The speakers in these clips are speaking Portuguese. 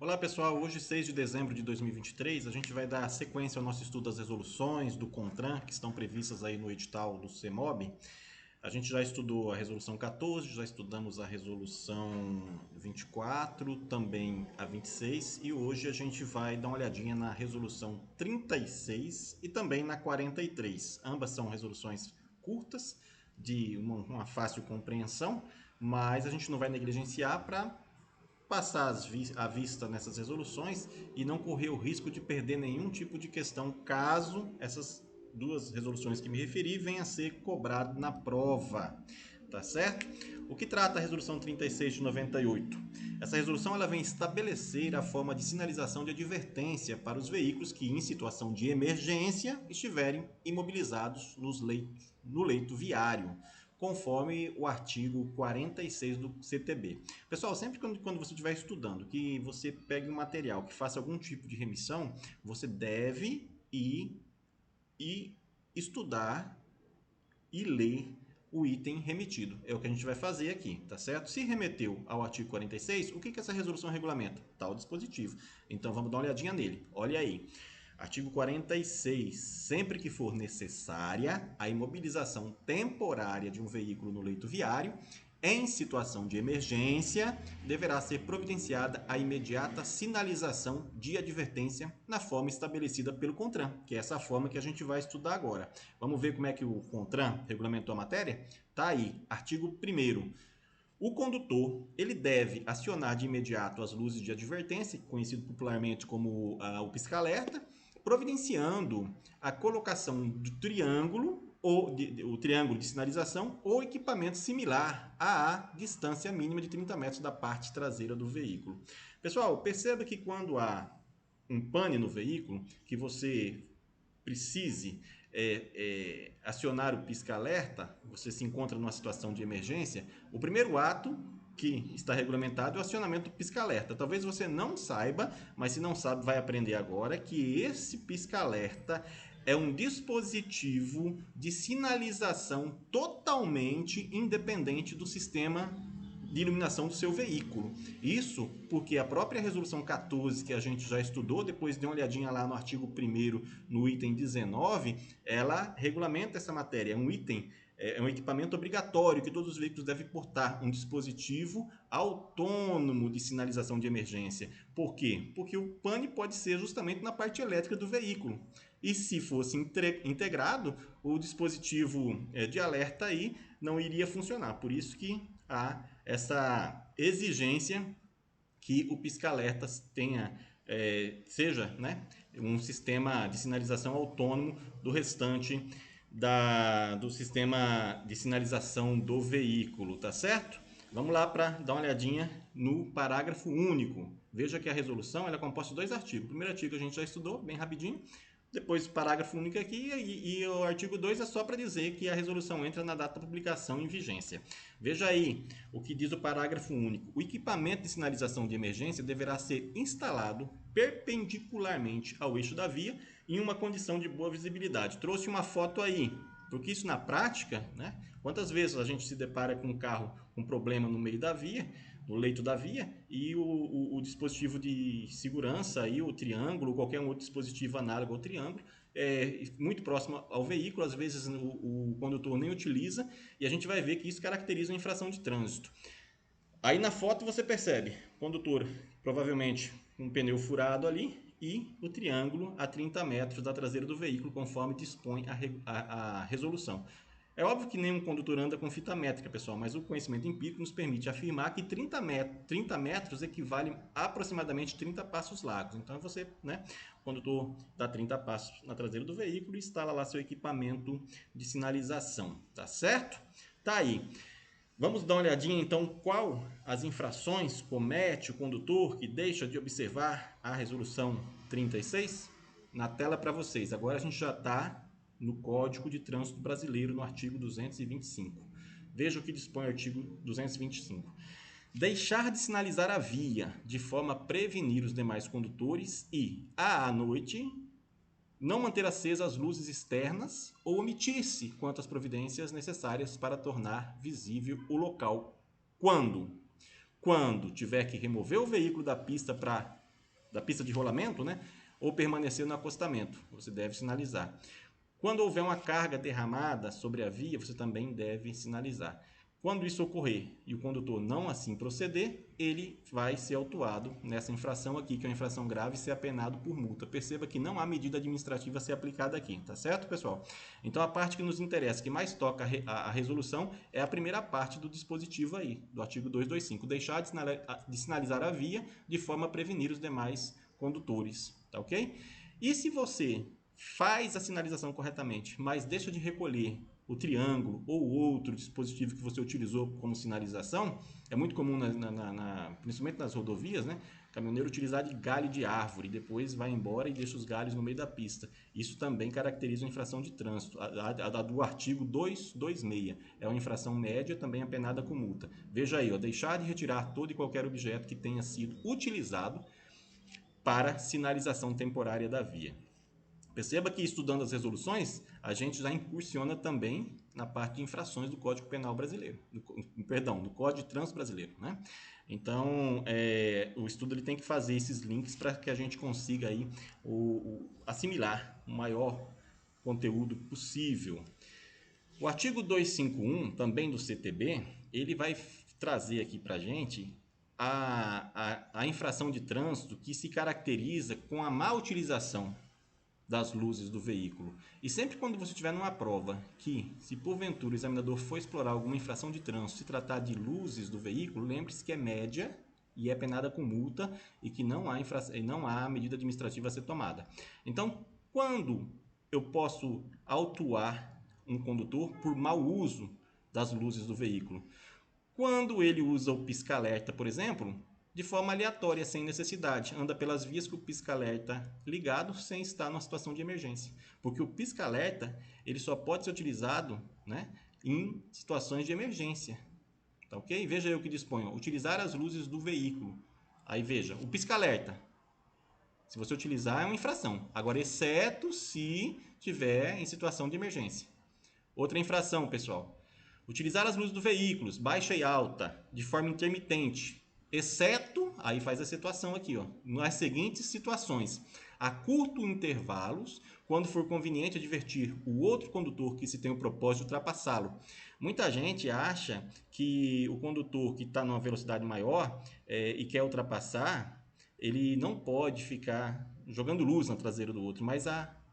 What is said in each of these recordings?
Olá pessoal, hoje 6 de dezembro de 2023 a gente vai dar sequência ao nosso estudo das resoluções do CONTRAN que estão previstas aí no edital do CEMOB. A gente já estudou a resolução 14, já estudamos a resolução 24, também a 26 e hoje a gente vai dar uma olhadinha na resolução 36 e também na 43. Ambas são resoluções curtas, de uma fácil compreensão, mas a gente não vai negligenciar para passar à vista nessas resoluções e não correr o risco de perder nenhum tipo de questão caso essas duas resoluções que me referi venham a ser cobrado na prova, tá certo? O que trata a resolução 36 de 98? Essa resolução ela vem estabelecer a forma de sinalização de advertência para os veículos que em situação de emergência estiverem imobilizados no leito viário, conforme o artigo 46 do CTB. Pessoal, sempre quando você estiver estudando, que você pegue um material que faça algum tipo de remissão, você deve ir e estudar e ler o item remetido. É o que a gente vai fazer aqui, tá certo? Se remeteu ao artigo 46, o que essa resolução regulamenta? Tal dispositivo. Então vamos dar uma olhadinha nele. Olha aí. Artigo 46. Sempre que for necessária a imobilização temporária de um veículo no leito viário, em situação de emergência, deverá ser providenciada a imediata sinalização de advertência na forma estabelecida pelo CONTRAN, que é essa forma que a gente vai estudar agora. Vamos ver como é que o CONTRAN regulamentou a matéria? Tá aí, artigo 1º. O condutor ele deve acionar de imediato as luzes de advertência, conhecido popularmente como o pisca-alerta, providenciando a colocação do triângulo ou o triângulo de sinalização ou equipamento similar à distância mínima de 30 metros da parte traseira do veículo. Pessoal, perceba que quando há um pane no veículo, que você precise acionar o pisca-alerta, você se encontra numa situação de emergência, o primeiro ato que está regulamentado é o acionamento do pisca-alerta. Talvez você não saiba, mas se não sabe, vai aprender agora que esse pisca-alerta é um dispositivo de sinalização totalmente independente do sistema de iluminação do seu veículo. Isso porque a própria resolução 14 que a gente já estudou, depois de uma olhadinha lá no artigo 1º, no item 19, ela regulamenta essa matéria. É um item, é um equipamento obrigatório que todos os veículos devem portar, um dispositivo autônomo de sinalização de emergência. Por quê? Porque o pane pode ser justamente na parte elétrica do veículo. E se fosse integrado, o dispositivo de alerta aí não iria funcionar. Por isso que há essa exigência que o pisca-alerta tenha, seja, né, um sistema de sinalização autônomo do restante do sistema de sinalização do veículo, tá certo? Vamos lá para dar uma olhadinha no parágrafo único. Veja que a resolução ela é composta de dois artigos. O primeiro artigo a gente já estudou, bem rapidinho. Depois o parágrafo único aqui e o artigo 2 é só para dizer que a resolução entra na data da publicação em vigência. Veja aí o que diz o parágrafo único. O equipamento de sinalização de emergência deverá ser instalado perpendicularmente ao eixo da via em uma condição de boa visibilidade. Trouxe uma foto aí, porque isso na prática, né? Quantas vezes a gente se depara com um carro com problema no meio da via, no leito da via, e o dispositivo de segurança, aí, o triângulo, qualquer um outro dispositivo análogo ao triângulo, muito próximo ao veículo, às vezes o condutor nem utiliza, e a gente vai ver que isso caracteriza uma infração de trânsito. Aí na foto você percebe, condutor provavelmente com um pneu furado ali e o triângulo a 30 metros da traseira do veículo, conforme dispõe a resolução. É óbvio que nenhum condutor anda com fita métrica, pessoal, mas o conhecimento empírico nos permite afirmar que 30 metros equivale a aproximadamente 30 passos largos. Então você, né, o condutor dá 30 passos na traseira do veículo e instala lá seu equipamento de sinalização, tá certo? Tá aí. Vamos dar uma olhadinha então qual as infrações comete o condutor que deixa de observar a resolução 36? Na tela para vocês. Agora a gente já está no Código de Trânsito Brasileiro, no artigo 225. Veja o que dispõe o artigo 225. Deixar de sinalizar a via de forma a prevenir os demais condutores e, à noite, não manter acesas as luzes externas ou omitir-se quanto às providências necessárias para tornar visível o local. Quando? Quando tiver que remover o veículo da pista para da pista de rolamento, né? Ou permanecer no acostamento, você deve sinalizar. Quando houver uma carga derramada sobre a via, você também deve sinalizar. Quando isso ocorrer e o condutor não assim proceder, ele vai ser autuado nessa infração aqui, que é uma infração grave, e ser apenado por multa. Perceba que não há medida administrativa a ser aplicada aqui, tá certo, pessoal? Então, a parte que nos interessa, que mais toca a resolução, é a primeira parte do dispositivo aí, do artigo 225, deixar de sinalizar a via de forma a prevenir os demais condutores, tá ok? E se você faz a sinalização corretamente, mas deixa de recolher o triângulo ou outro dispositivo que você utilizou como sinalização, é muito comum, principalmente nas rodovias, né? Caminhoneiro utilizar de galho de árvore, depois vai embora e deixa os galhos no meio da pista. Isso também caracteriza uma infração de trânsito, a do artigo 226. É uma infração média, também apenada com multa. Veja aí, ó, deixar de retirar todo e qualquer objeto que tenha sido utilizado para sinalização temporária da via. Perceba que, estudando as resoluções, a gente já incursiona também na parte de infrações do Código Penal brasileiro, do Código de Trânsito brasileiro, né? Então, o estudo ele tem que fazer esses links para que a gente consiga aí assimilar o maior conteúdo possível. O artigo 251, também do CTB, ele vai trazer aqui para a gente a infração de trânsito que se caracteriza com a má utilização das luzes do veículo. E sempre quando você estiver numa prova que, se porventura o examinador for explorar alguma infração de trânsito, se tratar de luzes do veículo, lembre-se que é média e é penada com multa e que não há medida administrativa a ser tomada. Então, quando eu posso autuar um condutor por mau uso das luzes do veículo? Quando ele usa o pisca-alerta, por exemplo, de forma aleatória, sem necessidade, anda pelas vias com o pisca-alerta ligado, sem estar numa situação de emergência. Porque o pisca-alerta ele só pode ser utilizado, né, em situações de emergência. Tá ok? Veja aí o que dispõe. Utilizar as luzes do veículo. Aí veja, o pisca-alerta. Se você utilizar, é uma infração. Agora, exceto se tiver em situação de emergência. Outra infração, pessoal. Utilizar as luzes do veículo, baixa e alta, de forma intermitente, exceto, aí faz a situação aqui, ó, nas seguintes situações: a curto intervalos, quando for conveniente advertir o outro condutor que se tem o propósito de ultrapassá-lo. Muita gente acha que o condutor que está numa velocidade maior e quer ultrapassar, ele não pode ficar jogando luz na traseira do outro, mas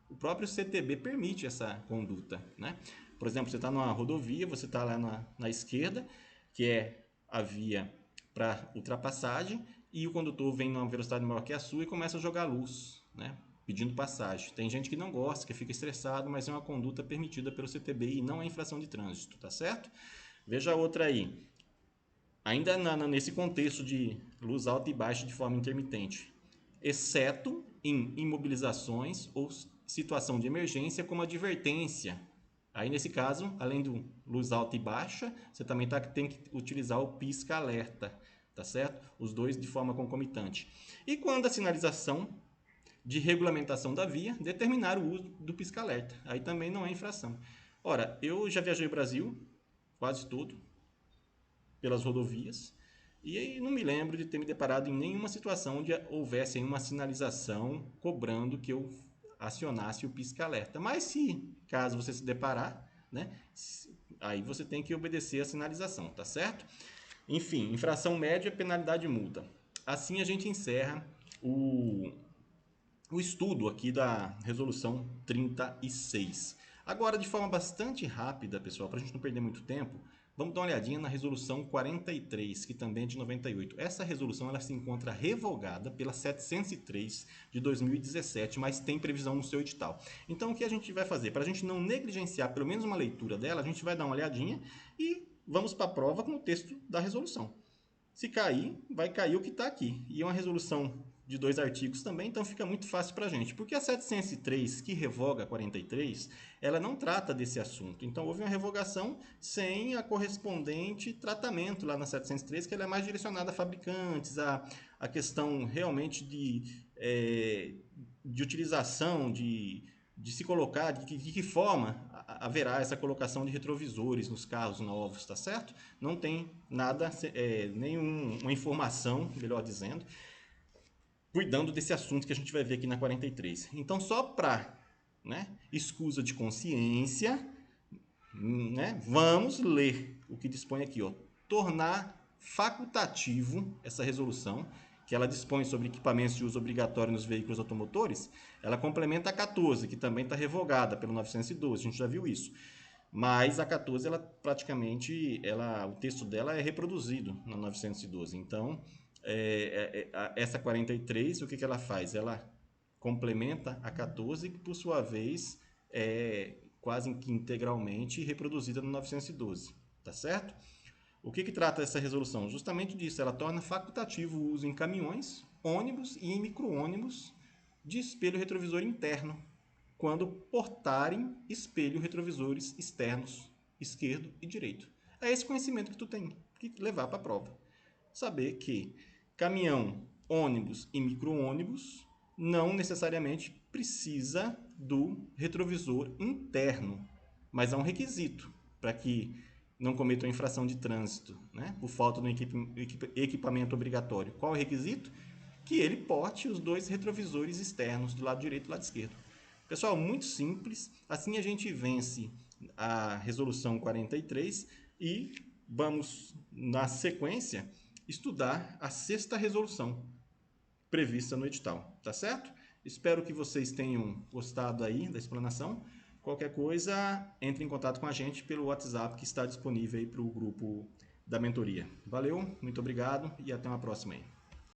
o próprio CTB permite essa conduta, né? Por exemplo, você está numa rodovia, você está lá na esquerda, que é a via para ultrapassagem, e o condutor vem numa velocidade maior que a sua e começa a jogar luz, né, pedindo passagem. Tem gente que não gosta, que fica estressado, mas é uma conduta permitida pelo CTB e não é infração de trânsito, tá certo? Veja outra aí. Ainda nesse contexto de luz alta e baixa de forma intermitente, exceto em imobilizações ou situação de emergência como advertência. Aí, nesse caso, além do luz alta e baixa, você também tem que utilizar o pisca-alerta, tá certo? Os dois de forma concomitante. E quando a sinalização de regulamentação da via determinar o uso do pisca-alerta, aí também não é infração. Ora, eu já viajei o Brasil, quase todo, pelas rodovias, e aí não me lembro de ter me deparado em nenhuma situação onde houvesse uma sinalização cobrando que eu acionasse o pisca-alerta. Mas se, caso você se deparar, né, aí você tem que obedecer a sinalização, tá certo? Enfim, infração média, penalidade e multa. Assim a gente encerra o estudo aqui da resolução 36. Agora, de forma bastante rápida, pessoal, para a gente não perder muito tempo, vamos dar uma olhadinha na resolução 43, que também é de 98. Essa resolução ela se encontra revogada pela 703 de 2017, mas tem previsão no seu edital. Então, o que a gente vai fazer? Para a gente não negligenciar pelo menos uma leitura dela, a gente vai dar uma olhadinha e vamos para a prova com o texto da resolução. Se cair, vai cair o que está aqui. E é uma resolução de 2 artigos também, então fica muito fácil para a gente. Porque a 703, que revoga a 43, ela não trata desse assunto. Então, houve uma revogação sem a correspondente tratamento lá na 703, que ela é mais direcionada a fabricantes, a questão realmente de utilização, de se colocar, de que forma haverá essa colocação de retrovisores nos carros novos, tá certo? Não tem nada, nenhuma informação, melhor dizendo, cuidando desse assunto que a gente vai ver aqui na 43. Então, só para, né, escusa de consciência, né, vamos ler o que dispõe aqui, ó, tornar facultativo essa resolução, que ela dispõe sobre equipamentos de uso obrigatório nos veículos automotores, ela complementa a 14, que também está revogada pelo 912, a gente já viu isso. Mas a 14, ela praticamente, o texto dela é reproduzido na 912. Então, essa 43, o que ela faz? Ela complementa a 14, que por sua vez é quase que integralmente reproduzida no 912. Tá certo? O que trata essa resolução? Justamente disso, ela torna facultativo o uso em caminhões, ônibus e em micro-ônibus de espelho retrovisor interno, quando portarem espelho retrovisores externos, esquerdo e direito. É esse conhecimento que tu tem que levar para a prova. Saber que caminhão, ônibus e micro-ônibus não necessariamente precisa do retrovisor interno, mas é um requisito para que não cometam infração de trânsito, né, por falta de equipamento obrigatório. Qual é o requisito? Que ele porte os dois retrovisores externos, do lado direito e do lado esquerdo. Pessoal, muito simples. Assim a gente vence a resolução 43 e vamos, na sequência, estudar a sexta resolução prevista no edital, tá certo? Espero que vocês tenham gostado aí da explanação. Qualquer coisa, entre em contato com a gente pelo WhatsApp que está disponível aí para o grupo da mentoria. Valeu, muito obrigado e até uma próxima aí.